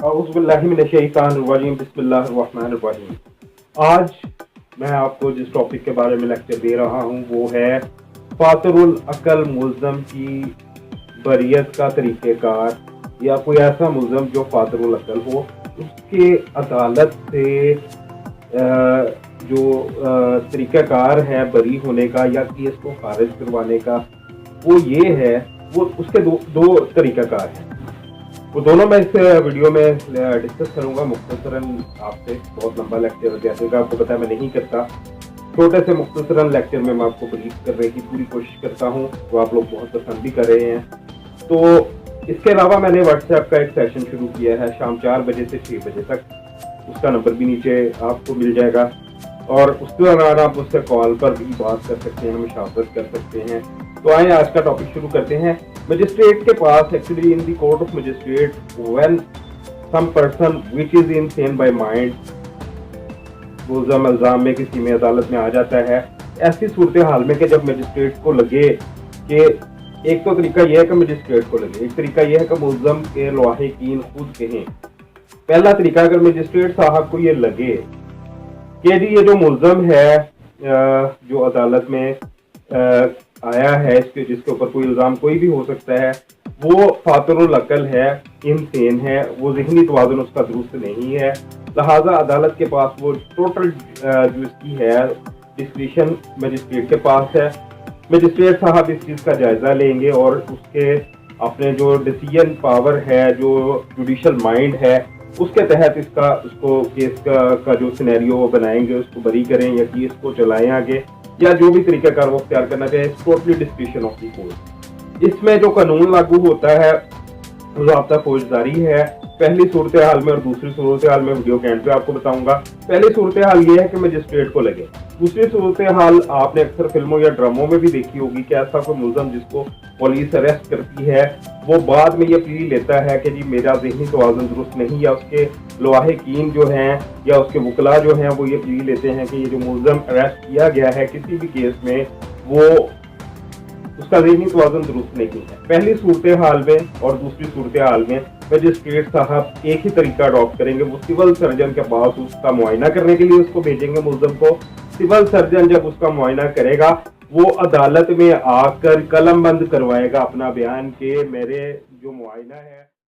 औज़ुबिल्लाहिमिनश्शैतानिर्रजीम बिस्मिल्लाहिर्रहमानिर्रहीम। आज मैं आपको जिस टॉपिक के बारे में लेक्चर दे रहा हूँ वो है फातरुल अकल मुल्ज़म की बरियत का तरीक़ेकार, या कोई ऐसा मुल्ज़म जो फातरुल अकल हो उसके अदालत से जो तरीक़ाकार है बरी होने का या केस को खारिज करवाने का, वो ये है, वो उसके दो तरीक़ाकार हैं। वो दोनों मैं इस वीडियो में डिस्कस करूंगा मुख्तसरन आपसे। बहुत लंबा लेक्चर जैसे कि आपको पता है मैं नहीं करता, छोटे से मुख्तसरन लेक्चर में मैं आपको ब्रीफ करने की पूरी कोशिश करता हूं, तो आप लोग बहुत पसंद भी कर रहे हैं। तो इसके अलावा मैंने व्हाट्सएप का एक सेशन शुरू किया है शाम 4 बजे से 6 बजे तक, उसका नंबर भी नीचे आपको मिल जाएगा, और उसके दौरान आप उससे कॉल पर भी बात कर सकते हैं, मुशावरत कर सकते हैं। तो आइए आज का टॉपिक शुरू करते हैं। मजिस्ट्रेट के पास actually in the court of magistrate when some person which is insane by mind मुल्ज़म इल्जाम में किसी में अदालत में आ जाता है, ऐसी सूरत हाल में कि जब मजिस्ट्रेट को लगे कि एक तो तरीका यह है कि मजिस्ट्रेट को लगे, एक तरीका यह है कि मुल्ज़म के लवाहिकीन खुद कहें। पहला तरीका, अगर मजिस्ट्रेट साहब को ये लगे कि जी ये जो मुल्ज़म है जो अदालत में आया है, इसके जिसके ऊपर कोई इल्ज़ाम कोई भी हो सकता है, वो फातरुल अकल है, इनसेन है, वो ज़हनी तवाज़ुन उसका दुरुस्त नहीं है, लिहाजा अदालत के पास वो टोटल जो इसकी है डिस्क्रिशन मजिस्ट्रेट के पास है। मजिस्ट्रेट साहब इस चीज़ का जायज़ा लेंगे और उसके अपने जो डिसीजन पावर है, जो जुडिशल माइंड है, उसके तहत उसको केस का जो सिनेरियो वो बनाएंगे, उसको बरी करें या केस को चलाएं आगे, या जो भी तरीक़ाकार वो अख्तियार करना चाहे, totally discretion of the court. इसमें जो कानून लागू होता है वो ज़ाब्ता फौजदारी है। पहली सूरत हाल में और दूसरी सूरत हाल में वीडियो के एंड पे आपको बताऊंगा। पहली सूरत हाल ये है कि मजिस्ट्रेट को लगे। दूसरी सूरत हाल आपने अक्सर फिल्मों या ड्रामों में भी देखी होगी कि ऐसा कोई मुल्ज़म जिसको पुलिस अरेस्ट करती है, वो बाद में ये प्ली लेता है कि जी मेरा ज़हनी तवाज़ुन दुरुस्त नहीं, या उसके लवाहिकीन जो हैं या उसके वकला जो हैं वो ये प्ली लेते हैं कि ये जो मुल्ज़म अरेस्ट किया गया है किसी भी केस में, वो उसका ज़हनी तवाज़ुन दुरुस्त नहीं है। पहली सूरत हाल में और दूसरी सूरत हाल में मजिस्ट्रेट साहब एक ही तरीका अडॉप्ट करेंगे। वो सिविल सर्जन के पास उसका मुआयना करने के लिए उसको भेजेंगे मुल्ज़म को। सिविल सर्जन जब उसका मुआयना करेगा, वो अदालत में आकर कलम बंद करवाएगा अपना बयान के मेरे जो मुआयना है